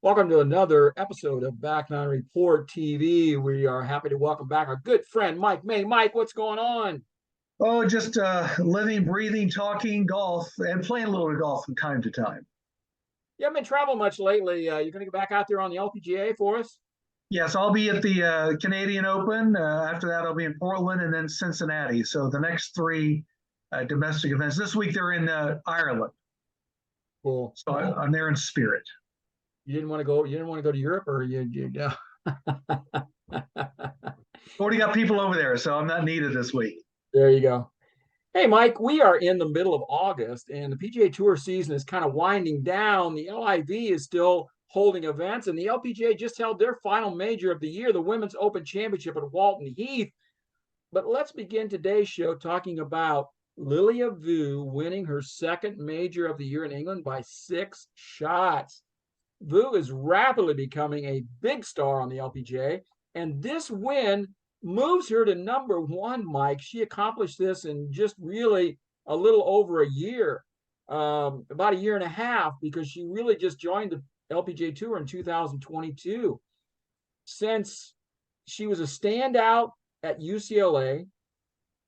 Welcome to another episode of Back Nine Report TV. We are happy to welcome back our good friend Mike May. Mike, what's going on? Oh, just living, breathing, talking, golf, and playing a little golf from time to time. You haven't been traveling much lately. You're going to get back out there on the LPGA for us? Yes, I'll be at the Canadian Open. After that, I'll be in Portland and then Cincinnati. So the next three domestic events. This week they're in Ireland. Cool. So I'm there in spirit. You didn't want to go. You didn't want to go to Europe, or yeah. Already got people over there, so I'm not needed this week. There you go. Hey, Mike, we are in the middle of August, and the PGA Tour season is kind of winding down. The LIV is still holding events, and the LPGA just held their final major of the year, the Women's Open Championship at Walton Heath. But let's begin today's show talking about Lilia Vu winning her second major of the year in England by 6 shots. Vu is rapidly becoming a big star on the LPGA, and this win moves her to number one, Mike. She accomplished this in just really a little over a year, about a year and a half, because she really just joined the LPGA Tour in 2022. Since she was a standout at UCLA,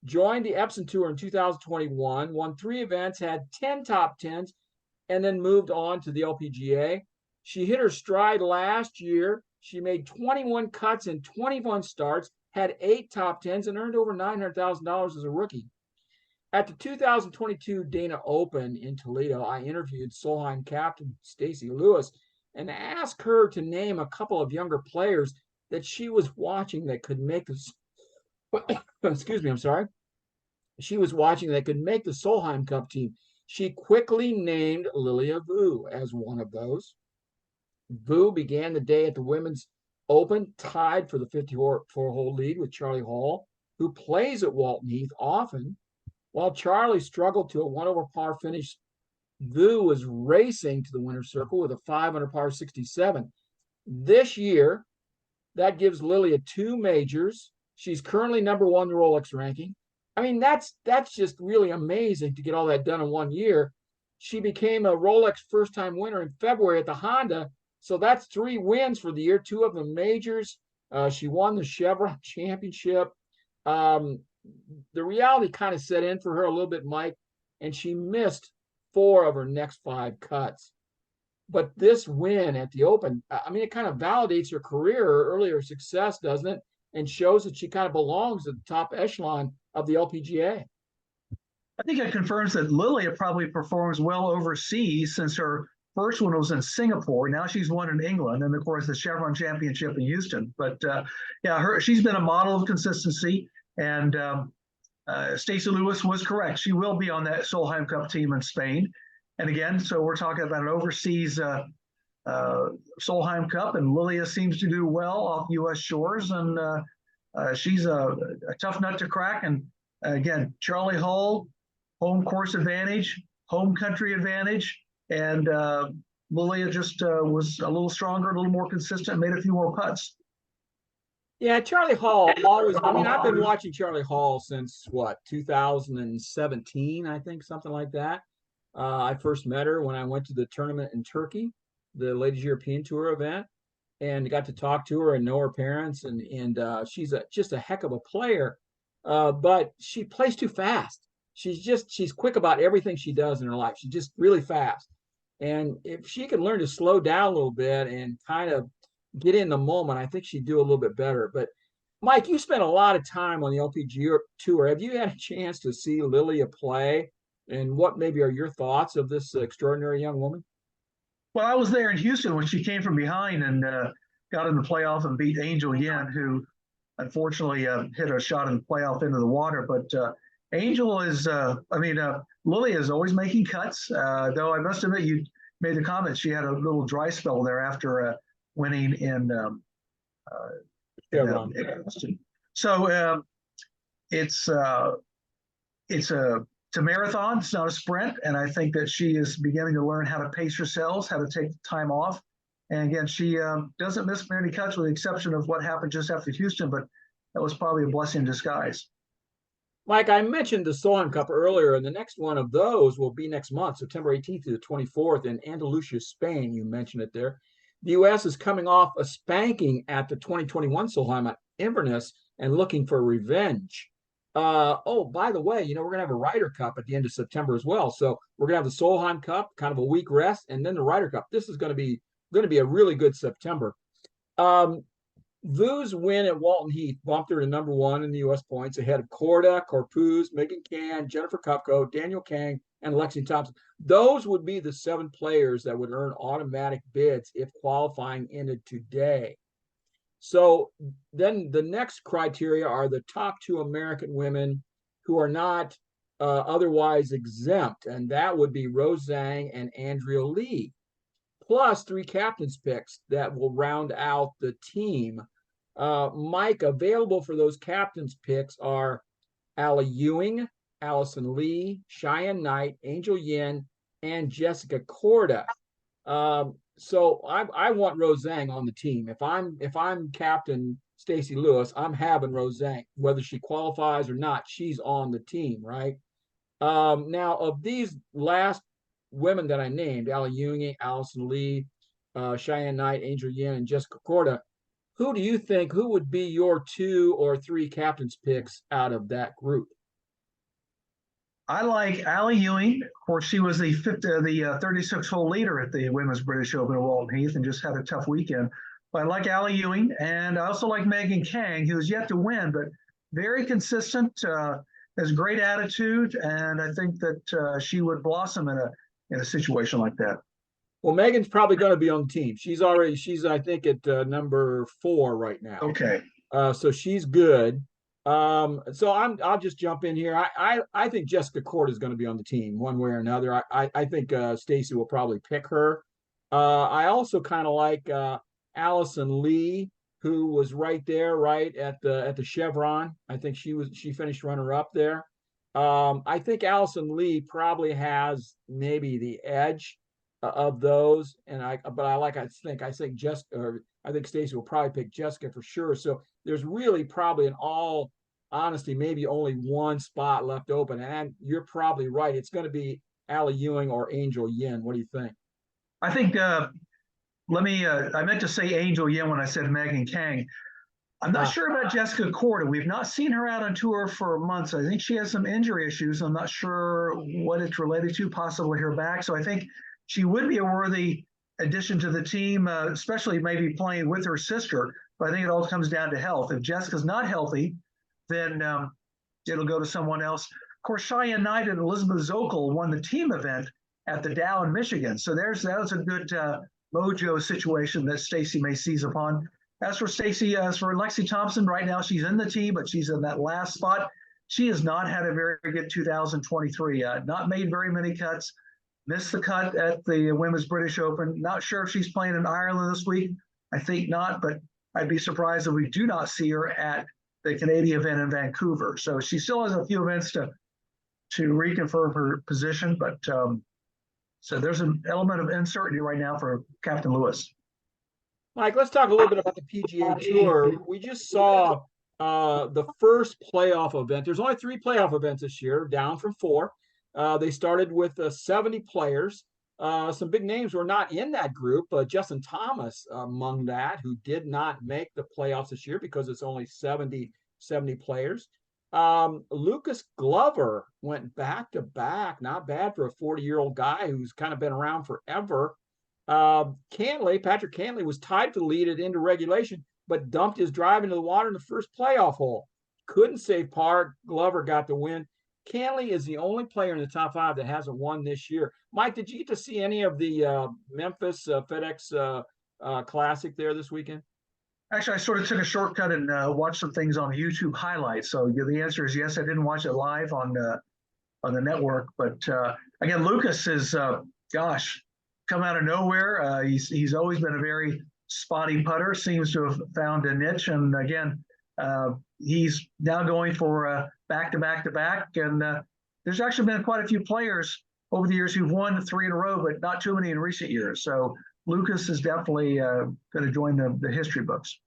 joined the Epson Tour in 2021, won 3 events, had 10 top 10s, and then moved on to the LPGA. She hit her stride last year. She made 21 cuts in 21 starts, had 8 top 10s, and earned over $900,000 as a rookie. At the 2022 Dana Open in Toledo, I interviewed Solheim captain Stacy Lewis and asked her to name a couple of younger players that she was watching that could make this. Excuse me, I'm sorry. She was watching that could make the Solheim Cup team. She quickly named Lilia Vu as one of those. Vu began the day at the Women's Open tied for the 54-hole lead with Charlie Hall, who plays at Walton Heath often. While Charlie struggled to a 1 over par finish, Vu was racing to the winner's circle with a 5 under par 67. This year, that gives Lilia 2 majors. She's currently number 1 in the Rolex ranking. I mean, that's just really amazing to get all that done in 1 year. She became a Rolex first-time winner in February at the Honda. So that's 3 wins for the year, 2 of them majors. She won the Chevron Championship. The reality kind of set in for her a little bit, Mike, and she missed 4 of her next 5 cuts. But this win at the Open, I mean, it kind of validates her career, her earlier success, doesn't it? And shows that she kind of belongs at the top echelon of the LPGA. I think it confirms that Lilia probably performs well overseas since her first one was in Singapore. Now she's won in England, and of course the Chevron Championship in Houston. But she's been a model of consistency. And Stacey Lewis was correct. She will be on that Solheim Cup team in Spain. And again, so we're talking about an overseas Solheim Cup, and Lilia seems to do well off U.S. shores, and she's a tough nut to crack. And again, Charlie Hall, home course advantage, home country advantage. And Lilia just was a little stronger, a little more consistent, made a few more putts. Yeah, Charlie Hall always. I mean, I've been watching Charlie Hall since 2017, I think, something like that. I first met her when I went to the tournament in Turkey, the Ladies European Tour event, and got to talk to her and know her parents. And she's just a heck of a player, but she plays too fast. She's quick about everything she does in her life. She's just really fast. And if she could learn to slow down a little bit and kind of get in the moment, I think she'd do a little bit better. But Mike, you spent a lot of time on the LPGA Tour. Have you had a chance to see Lilia play? And what maybe are your thoughts of this extraordinary young woman? Well, I was there in Houston when she came from behind and got in the playoff and beat Angel Yin, who unfortunately hit a shot in the playoff into the water. But Angel is, Lilia is always making cuts, though I must admit, you made the comment she had a little dry spell there after winning in So it's a marathon. It's not a sprint, and I think that she is beginning to learn how to pace herself, how to take time off. And again, she doesn't miss many cuts, with the exception of what happened just after Houston, but that was probably a blessing in disguise. Mike, I mentioned the Solheim Cup earlier, and the next one of those will be next month, September 18th to the 24th in Andalusia, Spain. You mentioned it there. The U.S. is coming off a spanking at the 2021 Solheim at Inverness and looking for revenge. Oh, by the way, we're going to have a Ryder Cup at the end of September as well. So we're going to have the Solheim Cup, kind of a week rest, and then the Ryder Cup. This is going to be a really good September. Vu's win at Walton Heath bumped her to number one in the U.S. points ahead of Korda, Corpuz, Megan Can, Jennifer Kupko, Daniel Kang, and Lexi Thompson. Those would be the 7 players that would earn automatic bids if qualifying ended today. So then the next criteria are the top 2 American women who are not otherwise exempt, and that would be Rose Zhang and Andrea Lee, plus 3 captains picks that will round out the team. Mike, available for those captains picks are Allie Ewing, Allison Lee, Cheyenne Knight, Angel Yin, and Jessica Korda. So I want Rose Zhang on the team. If I'm Captain Stacy Lewis, I'm having Rose Zhang. Whether she qualifies or not, she's on the team, right? Now, of these last women that I named, Allie Ewing, Allison Lee, Cheyenne Knight, Angel Yin, and Jessica Korda, who do you think, who would be your 2 or 3 captains picks out of that group? I like Allie Ewing. Of course, she was the 36-hole leader at the Women's British Open at Walton Heath and just had a tough weekend. But I like Allie Ewing, and I also like Megan Kang, who has yet to win, but very consistent, has great attitude, and I think that she would blossom in a situation like that. Well, Megan's probably going to be on the team. She's I think at number 4 right now. Okay. So she's good. So I'll just jump in here. I think Jessica Korda is going to be on the team one way or another. I think Stacy will probably pick her. I also kind of like Allison Lee, who was right there, right at the Chevron. I think she finished runner up there. I think Allison Lee probably has maybe the edge of those, but I think Stacy will probably pick Jessica for sure. So there's really probably, in all honesty, maybe only one spot left open, and you're probably right. It's going to be Allie Ewing or Angel Yin. What do you think? I think I meant to say Angel Yin when I said Megan Kang. I'm not sure about Jessica Korda. We've not seen her out on tour for months. I think she has some injury issues. I'm not sure what it's related to, possibly her back. So I think she would be a worthy addition to the team, especially maybe playing with her sister. But I think it all comes down to health. If Jessica's not healthy, then it'll go to someone else. Of course, Cheyenne Knight and Elizabeth Zokel won the team event at the Dow in Michigan. So that was a good mojo situation that Stacy may seize upon. As for Lexi Thompson, right now she's in the team, but she's in that last spot. She has not had a very good 2023. Not made very many cuts. Missed the cut at the Women's British Open. Not sure if she's playing in Ireland this week. I think not, but I'd be surprised if we do not see her at the Canadian event in Vancouver. So she still has a few events to reconfirm her position, but so there's an element of uncertainty right now for Captain Lewis. Mike, let's talk a little bit about the PGA Tour. We just saw the first playoff event. There's only 3 playoff events this year, down from 4. They started with 70 players. Some big names were not in that group, but Justin Thomas among that, who did not make the playoffs this year because it's only 70 players. Lucas Glover went back to back, not bad for a 40-year-old guy who's kind of been around forever. Patrick Cantlay was tied for the lead at end of regulation, but dumped his drive into the water in the first playoff hole. Couldn't save par. Glover got the win. Cantlay is the only player in the top 5 that hasn't won this year. Mike, did you get to see any of the Memphis FedEx Classic there this weekend? Actually, I sort of took a shortcut and watched some things on YouTube highlights. So the answer is yes. I didn't watch it live on the network, but again, Lucas is come out of nowhere. He's always been a very spotty putter. Seems to have found a niche, and again, he's now going for back-to-back. And there's actually been quite a few players over the years who've won 3 in a row, but not too many in recent years. So Lucas is definitely going to join the history books.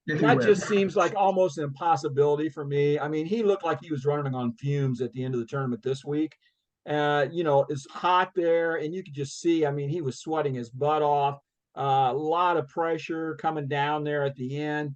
That just seems like almost an impossibility for me. I mean, he looked like he was running on fumes at the end of the tournament this week. It's hot there, and you could just see, I mean, he was sweating his butt off. A lot of pressure coming down there at the end.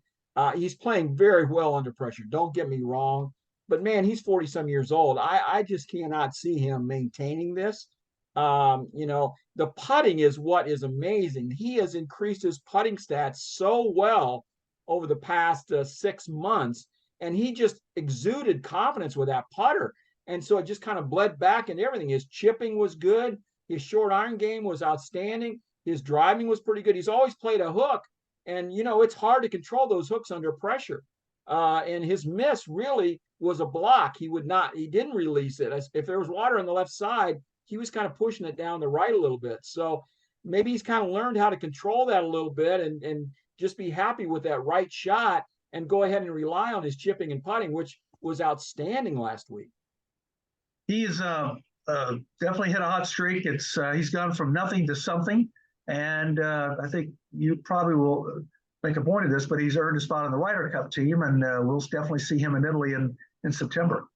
He's playing very well under pressure. Don't get me wrong, but man, he's 40 some years old. I just cannot see him maintaining this. The putting is what is amazing. He has increased his putting stats so well over the past 6 months, and he just exuded confidence with that putter. And so it just kind of bled back into everything. His chipping was good. His short iron game was outstanding. His driving was pretty good. He's always played a hook, and it's hard to control those hooks under pressure. And his miss really was a block. He didn't release it. If there was water on the left side, he was kind of pushing it down the right a little bit. So maybe he's kind of learned how to control that a little bit and just be happy with that right shot and go ahead and rely on his chipping and putting, which was outstanding last week. He's definitely hit a hot streak. He's gone from nothing to something, and I think you probably will make a point of this, but he's earned a spot on the Ryder Cup team, and we'll definitely see him in Italy in September.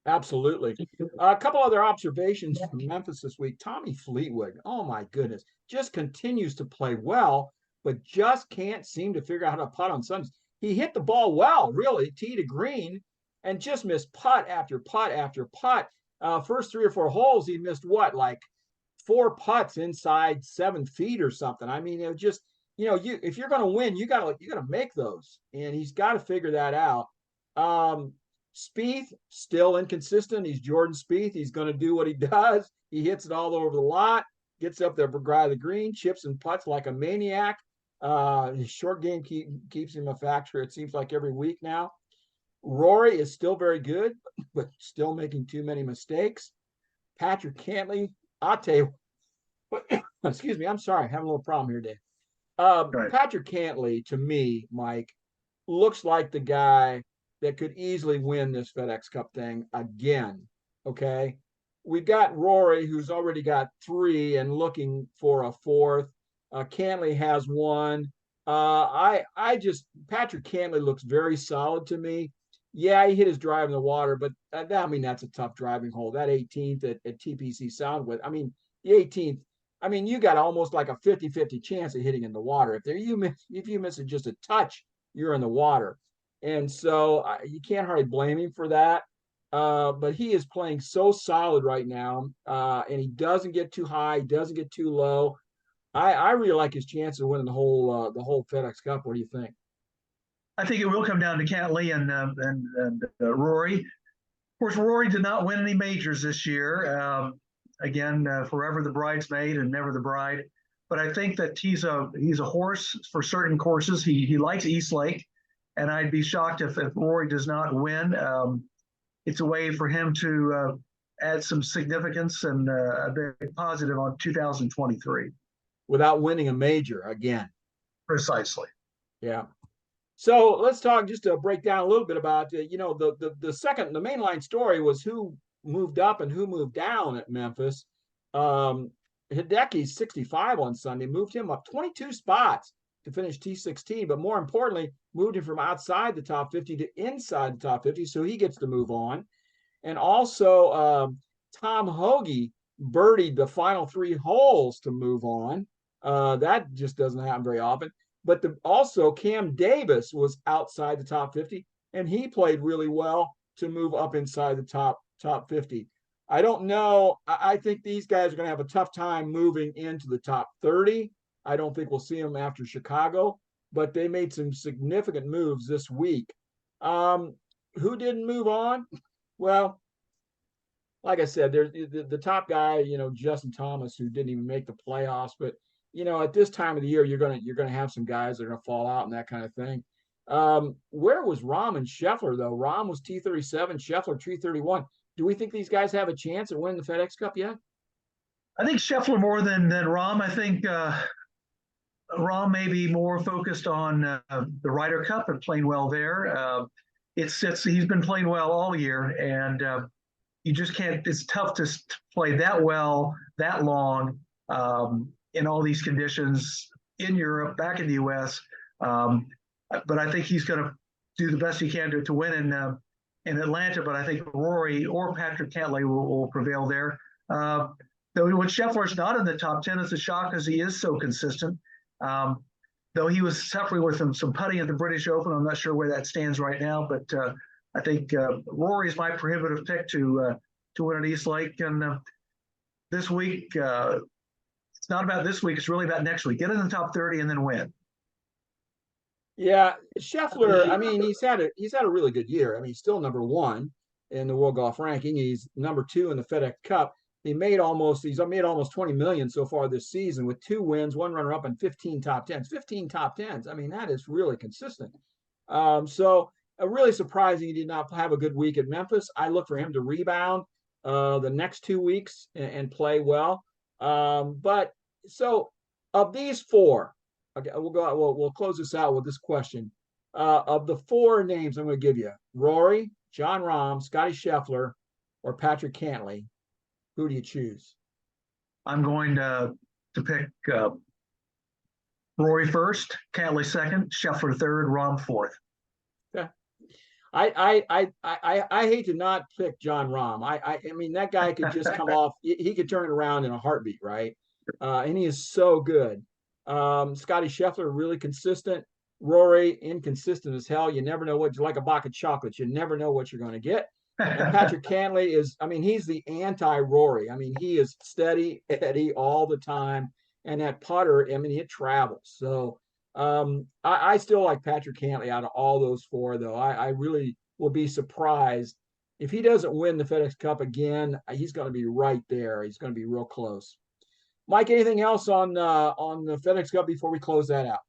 Absolutely. A couple other observations from Memphis this week. Tommy Fleetwood, oh my goodness, just continues to play well, but just can't seem to figure out how to putt on Sundays. He hit the ball well, really, tee to green, and just missed putt after putt after putt. First 3 or 4 holes, he missed like 4 putts inside 7 feet or something. I mean, it just, if you're going to win, you gotta make those, and he's got to figure that out. Spieth, still inconsistent. He's Jordan Spieth. He's going to do what he does. He hits it all over the lot, gets up there, grab the green, chips and putts like a maniac. His short game keeps him a factor, it seems like, every week now. Rory is still very good, but still making too many mistakes. Patrick Cantlay, I'll tell you, excuse me, I'm sorry, having a little problem here, Dave. Right. Patrick Cantlay, to me, Mike, looks like the guy that could easily win this FedEx Cup thing again. Okay. We've got Rory, who's already got 3 and looking for a 4th. Cantlay has 1. Patrick Cantlay looks very solid to me. Yeah, he hit his drive in the water, but that's a tough driving hole. That 18th at TPC Soundwood. I mean, the 18th, you got almost like a 50-50 chance of hitting in the water. If you miss it just a touch, you're in the water. And so you can't hardly blame him for that. But he is playing so solid right now, and he doesn't get too high, he doesn't get too low. I really like his chance of winning the whole FedEx Cup. What do you think? I think it will come down to Cantlay and Rory. Of course, Rory did not win any majors this year. Again, forever the bridesmaid and never the bride. But I think that he's a horse for certain courses. He likes East Lake, and I'd be shocked if Rory does not win. It's a way for him to add some significance and a bit positive on 2023. Without winning a major again. Precisely. Yeah. So let's talk, just to break down a little bit about, the mainline story was who moved up and who moved down at Memphis. Hideki's 65 on Sunday, moved him up 22 spots to finish T16, but more importantly, moved him from outside the top 50 to inside the top 50, so he gets to move on. And also, Tom Hoge birdied the final 3 holes to move on. That just doesn't happen very often. But also Cam Davis was outside the top 50, and he played really well to move up inside the top 50. I don't know. I think these guys are going to have a tough time moving into the top 30. I don't think we'll see them after Chicago, but they made some significant moves this week. Who didn't move on? Well, like I said, there's the top guy, Justin Thomas, who didn't even make the playoffs. But at this time of the year, you're gonna have some guys that are gonna fall out and that kind of thing. Where was Rahm and Scheffler though? Rahm was T37, Scheffler T31. Do we think these guys have a chance at winning the FedEx Cup yet? I think Scheffler more than Rahm. I think Rahm may be more focused on the Ryder Cup and playing well there. He's been playing well all year, and you just can't. It's tough to play that well that long in all these conditions in Europe, back in the U.S. But I think he's going to do the best he can to win in Atlanta. But I think Rory or Patrick Cantlay will prevail there. Though when Scheffler's not in the top 10, it's a shock because he is so consistent. Though he was suffering with some putting at the British Open. I'm not sure where that stands right now, but I think Rory is my prohibitive pick to win at East Lake. And this week, it's not about this week. It's really about next week. Get in the top 30 and then win. Yeah, Scheffler, I mean, he's had a really good year. I mean, he's still number one in the world golf ranking. He's number two in the FedEx Cup. He's made almost 20 million so far this season with 2 wins, one runner up, and 15 top tens. 15 top tens. I mean, that is really consistent. So really surprising he did not have a good week at Memphis. I look for him to rebound the next 2 weeks and play well. But so of these four, okay, we'll close this out with this question. Of the four names I'm going to give you, Rory, Jon Rahm, Scotty Scheffler, or Patrick Cantlay, who do you choose? I'm going to pick Rory first, Cantlay second, Scheffler third, Rahm fourth. Yeah. I hate to not pick Jon Rahm. I mean, that guy could just come off. He could turn it around in a heartbeat, right? And he is so good. Scotty Scheffler really consistent. Rory inconsistent as hell. You never know what, like a box of chocolates. You never know what you're going to get. And Patrick Cantlay is, I mean, he's the anti-Rory. I mean, he is steady Eddie all the time, and that putter, I mean, it travels. So I still like Patrick Cantlay out of all those four, though. I really will be surprised if he doesn't win the FedEx Cup again. He's going to be right there. He's going to be real close. Mike, anything else on the FedEx Cup before we close that out?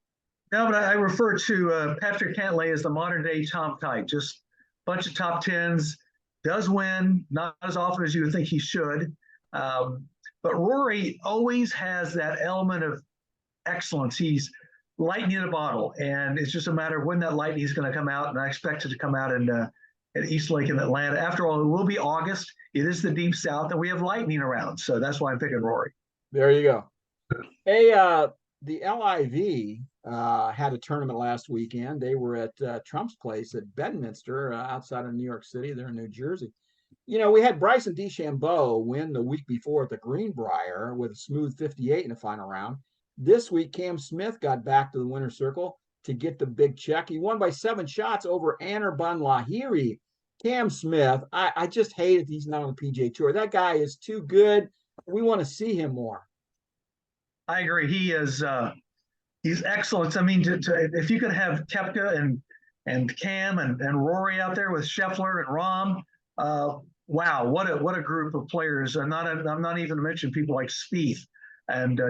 No, but I refer to Patrick Cantlay as the modern day Tom Kite. Just a bunch of top tens. Does win, not as often as you would think he should. But Rory always has that element of excellence. He's lightning in a bottle, and it's just a matter of when that lightning is going to come out. And I expect it to come out at East Lake in Atlanta. After all, it will be August. It is the Deep South, and we have lightning around. So that's why I'm picking Rory. There you go. Hey, the LIV had a tournament last weekend. They were at Trump's place at Bedminster outside of New York City. They're in New Jersey. You know, we had Bryson DeChambeau win the week before at the Greenbrier with a smooth 58 in the final round. This week, Cam Smith got back to the winner's circle to get the big check. He won by 7 shots over Anirban Lahiri. Cam Smith, I just hate it he's not on the PGA Tour. That guy is too good. We want to see him more. I agree. He is he's excellent. I mean, if you could have Koepka and Cam and Rory out there with Scheffler and Rahm, wow, what a group of players. I'm not even to mention people like Spieth and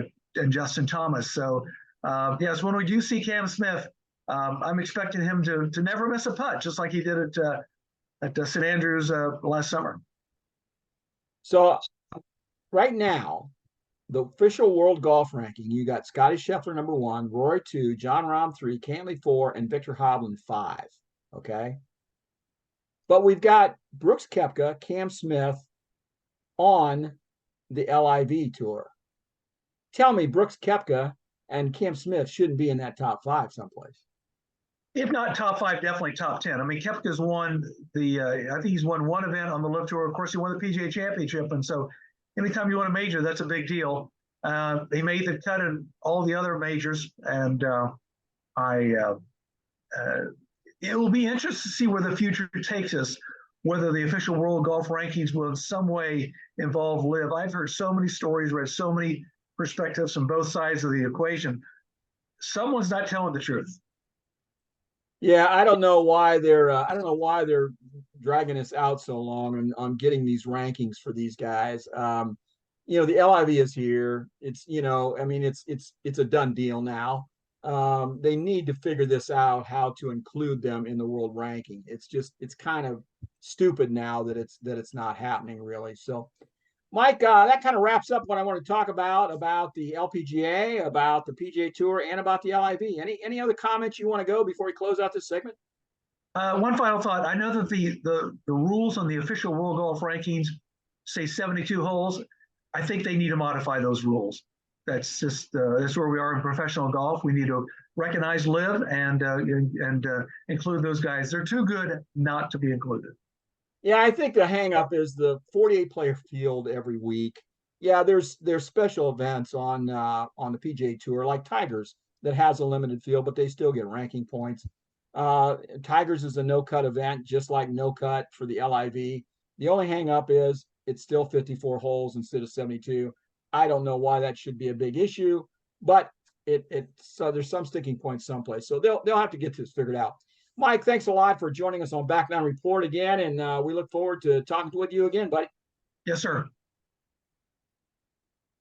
Justin Thomas. So yes, when we do see Cam Smith, I'm expecting him to never miss a putt, just like he did at St. Andrews last summer. So right now, the official world golf ranking, you got Scotty Scheffler number 1, Rory 2, Jon Rahm 3, Cantlay 4, and Victor Hovland 5. Okay. But we've got Brooks Koepka, Cam Smith on the LIV tour. Tell me Brooks Koepka and Cam Smith shouldn't be in that top 5 someplace. If not top 5, definitely top 10. I mean, Koepka's won I think he's won one event on the LIV Tour. Of course, he won the PGA Championship. And so anytime you win a major, that's a big deal. He made the cut in all the other majors. And it will be interesting to see where the future takes us, whether the official world golf rankings will in some way involve LIV. I've heard so many stories, read so many perspectives from both sides of the equation. Someone's not telling the truth. Yeah, I don't know why they're dragging us out so long on getting these rankings for these guys. You know, the LIV is here. It's, you know, I mean, it's a done deal now. They need to figure this out, how to include them in the world ranking. It's kind of stupid now that it's not happening really. So Mike, that kind of wraps up what I want to talk about the LPGA, about the PGA Tour, and about the LIV. Any other comments you want to go before we close out this segment? One final thought. I know that the rules on the official world golf rankings say 72 holes. I think they need to modify those rules. That's just that's where we are in professional golf. We need to recognize LIV and include those guys. They're too good not to be included. Yeah, I think the hang up is the 48 player field every week. Yeah, there's special events on the PGA Tour, like Tigers that has a limited field, but they still get ranking points. Tigers is a no-cut event, just like no-cut for the LIV. The only hang-up is it's still 54 holes instead of 72. I don't know why that should be a big issue, but so there's some sticking points someplace. So they'll have to get this figured out. Mike, thanks a lot for joining us on Back Nine Report again, and we look forward to talking with you again, buddy. Yes, sir.